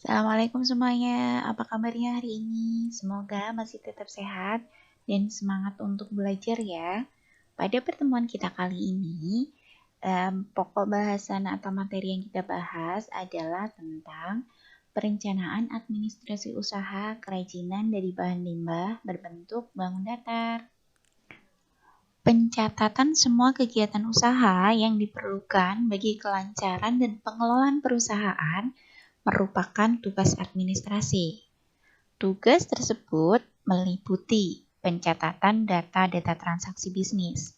Assalamualaikum semuanya, apa kabarnya hari ini? Semoga masih tetap sehat dan semangat untuk belajar ya. Pada pertemuan kita kali ini, pokok bahasan atau materi yang kita bahas adalah tentang perencanaan administrasi usaha kerajinan dari bahan limbah berbentuk bangun datar. Pencatatan semua kegiatan usaha yang diperlukan bagi kelancaran dan pengelolaan perusahaan merupakan tugas administrasi. Tugas tersebut meliputi pencatatan data-data transaksi bisnis,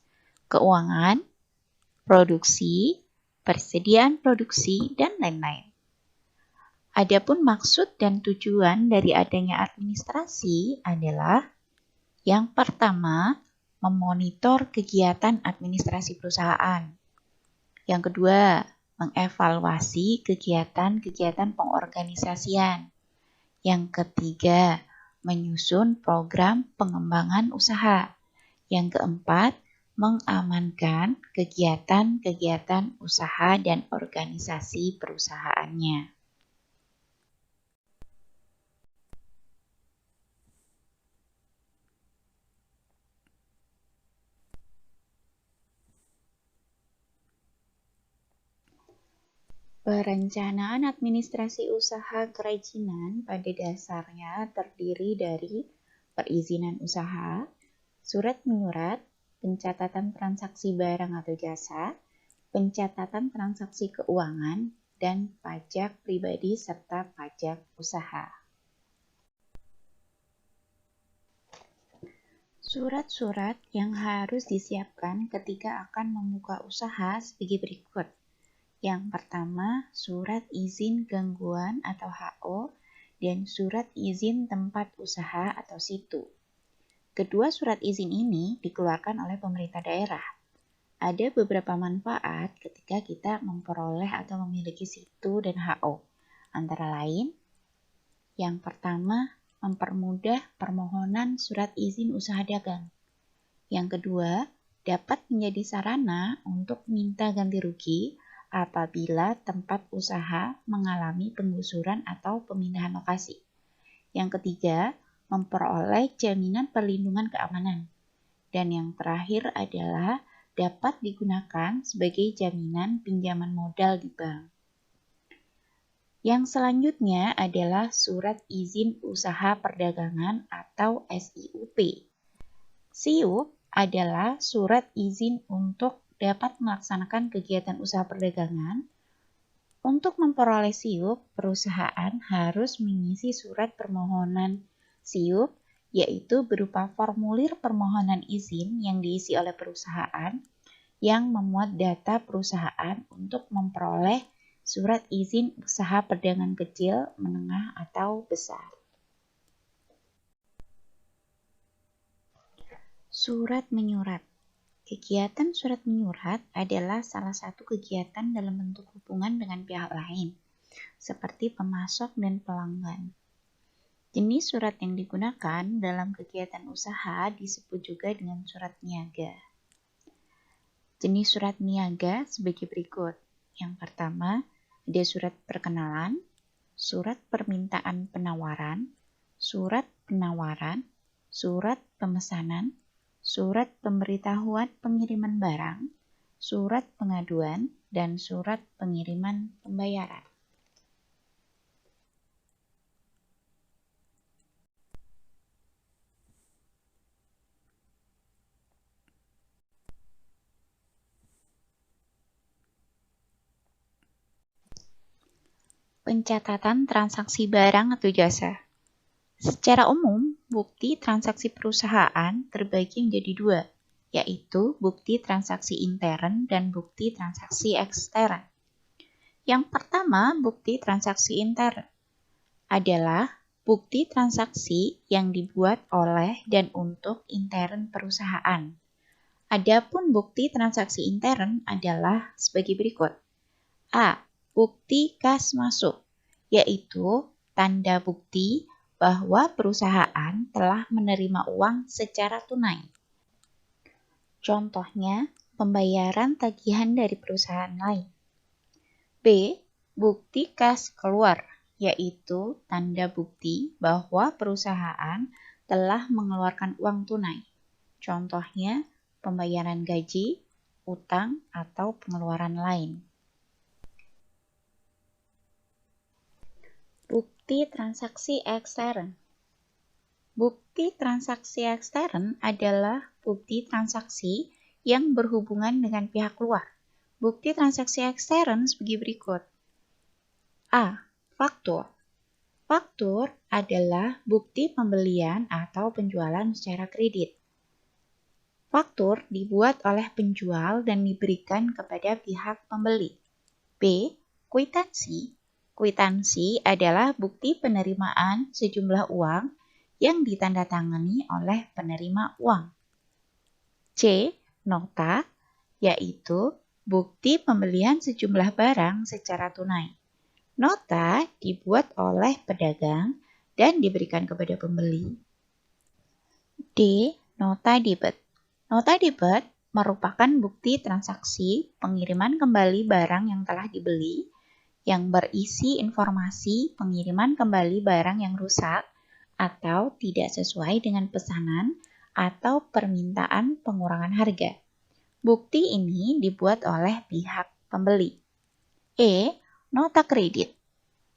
keuangan, produksi, persediaan produksi, dan lain-lain. Adapun maksud dan tujuan dari adanya administrasi adalah yang pertama, memonitor kegiatan administrasi perusahaan. Yang kedua, mengevaluasi kegiatan-kegiatan pengorganisasian. Yang ketiga, menyusun program pengembangan usaha. Yang keempat, mengamankan kegiatan-kegiatan usaha dan organisasi perusahaannya. Perencanaan administrasi usaha kerajinan pada dasarnya terdiri dari perizinan usaha, surat menyurat, pencatatan transaksi barang atau jasa, pencatatan transaksi keuangan, dan pajak pribadi serta pajak usaha. Surat-surat yang harus disiapkan ketika akan membuka usaha sebagai berikut. Yang pertama, surat izin gangguan atau HO dan surat izin tempat usaha atau situ. Kedua surat izin ini dikeluarkan oleh pemerintah daerah. Ada beberapa manfaat ketika kita memperoleh atau memiliki situ dan HO. Antara lain, yang pertama, mempermudah permohonan surat izin usaha dagang. Yang kedua, dapat menjadi sarana untuk minta ganti rugi apabila tempat usaha mengalami penggusuran atau pemindahan lokasi. Yang ketiga, memperoleh jaminan perlindungan keamanan. Dan yang terakhir adalah dapat digunakan sebagai jaminan pinjaman modal di bank. Yang selanjutnya adalah surat izin usaha perdagangan atau SIUP. SIUP adalah surat izin untuk dapat melaksanakan kegiatan usaha perdagangan. Untuk memperoleh SIUP, perusahaan harus mengisi surat permohonan SIUP, yaitu berupa formulir permohonan izin yang diisi oleh perusahaan yang memuat data perusahaan untuk memperoleh surat izin usaha perdagangan kecil, menengah, atau besar. Surat menyurat. Kegiatan surat menyurat adalah salah satu kegiatan dalam bentuk hubungan dengan pihak lain, seperti pemasok dan pelanggan. Jenis surat yang digunakan dalam kegiatan usaha disebut juga dengan surat niaga. Jenis surat niaga sebagai berikut. Yang pertama, ada surat perkenalan, surat permintaan penawaran, surat penawaran, surat pemesanan, surat pemberitahuan pengiriman barang, surat pengaduan, dan surat pengiriman pembayaran. Pencatatan transaksi barang atau jasa. Secara umum, bukti transaksi perusahaan terbagi menjadi dua, yaitu bukti transaksi intern dan bukti transaksi ekstern. Yang pertama, bukti transaksi intern adalah bukti transaksi yang dibuat oleh dan untuk intern perusahaan. Adapun bukti transaksi intern adalah sebagai berikut. A. Bukti kas masuk, yaitu tanda bukti bahwa perusahaan telah menerima uang secara tunai. Contohnya, pembayaran tagihan dari perusahaan lain. B. Bukti kas keluar, yaitu tanda bukti bahwa perusahaan telah mengeluarkan uang tunai. Contohnya, pembayaran gaji, utang, atau pengeluaran lain. Bukti transaksi ekstern. Bukti transaksi ekstern adalah bukti transaksi yang berhubungan dengan pihak luar. Bukti transaksi ekstern sebagai berikut. A. Faktur. Faktur adalah bukti pembelian atau penjualan secara kredit. Faktur dibuat oleh penjual dan diberikan kepada pihak pembeli. B. Kwitansi. Kwitansi adalah bukti penerimaan sejumlah uang yang ditandatangani oleh penerima uang. C. Nota, yaitu bukti pembelian sejumlah barang secara tunai. Nota dibuat oleh pedagang dan diberikan kepada pembeli. D. Nota debit. Nota debit merupakan bukti transaksi pengiriman kembali barang yang telah dibeli yang berisi informasi pengiriman kembali barang yang rusak atau tidak sesuai dengan pesanan atau permintaan pengurangan harga. Bukti ini dibuat oleh pihak pembeli. E. Nota kredit.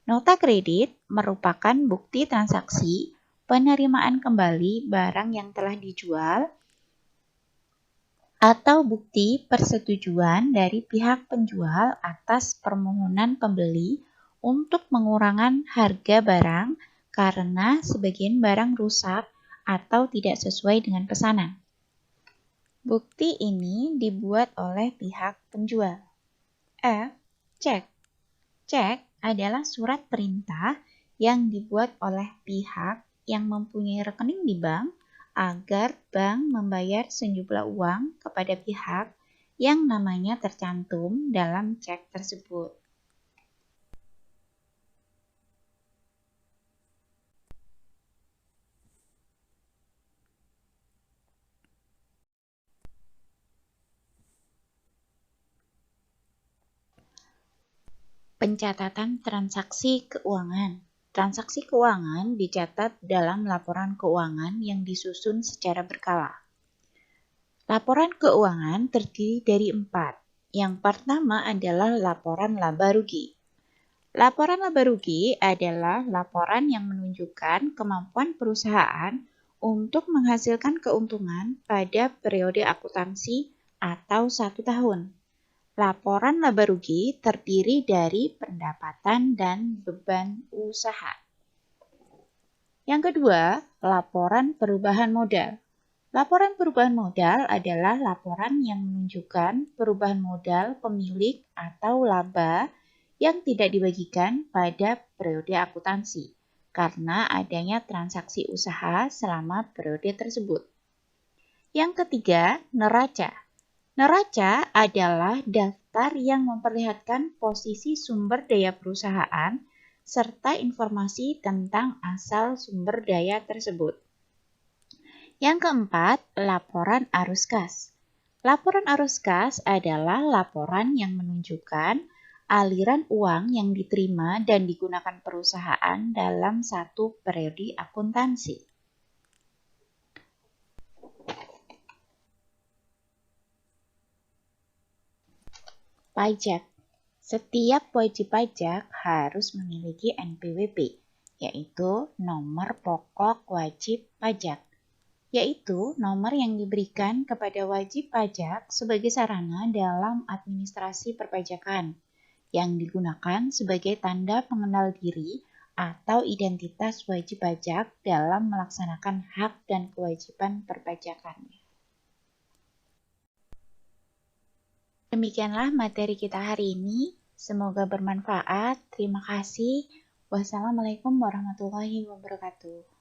Nota kredit merupakan bukti transaksi penerimaan kembali barang yang telah dijual atau bukti persetujuan dari pihak penjual atas permohonan pembeli untuk pengurangan harga barang karena sebagian barang rusak atau tidak sesuai dengan pesanan. Bukti ini dibuat oleh pihak penjual. F. Cek. Cek adalah surat perintah yang dibuat oleh pihak yang mempunyai rekening di bank agar bank membayar sejumlah uang kepada pihak yang namanya tercantum dalam cek tersebut. Pencatatan transaksi keuangan. Transaksi keuangan dicatat dalam laporan keuangan yang disusun secara berkala. Laporan keuangan terdiri dari 4. Yang pertama adalah laporan laba rugi. Laporan laba rugi adalah laporan yang menunjukkan kemampuan perusahaan untuk menghasilkan keuntungan pada periode akuntansi atau 1 tahun. Laporan laba rugi terdiri dari pendapatan dan beban usaha. Yang kedua, laporan perubahan modal. Laporan perubahan modal adalah laporan yang menunjukkan perubahan modal pemilik atau laba yang tidak dibagikan pada periode akuntansi karena adanya transaksi usaha selama periode tersebut. Yang ketiga, neraca. Neraca adalah daftar yang memperlihatkan posisi sumber daya perusahaan serta informasi tentang asal sumber daya tersebut. Yang keempat, laporan arus kas. Laporan arus kas adalah laporan yang menunjukkan aliran uang yang diterima dan digunakan perusahaan dalam satu periode akuntansi. Pajak. Setiap wajib pajak harus memiliki NPWP, yaitu nomor pokok wajib pajak, yaitu nomor yang diberikan kepada wajib pajak sebagai sarana dalam administrasi perpajakan, yang digunakan sebagai tanda pengenal diri atau identitas wajib pajak dalam melaksanakan hak dan kewajiban perpajakannya. Demikianlah materi kita hari ini. Semoga bermanfaat. Terima kasih. Wassalamualaikum warahmatullahi wabarakatuh.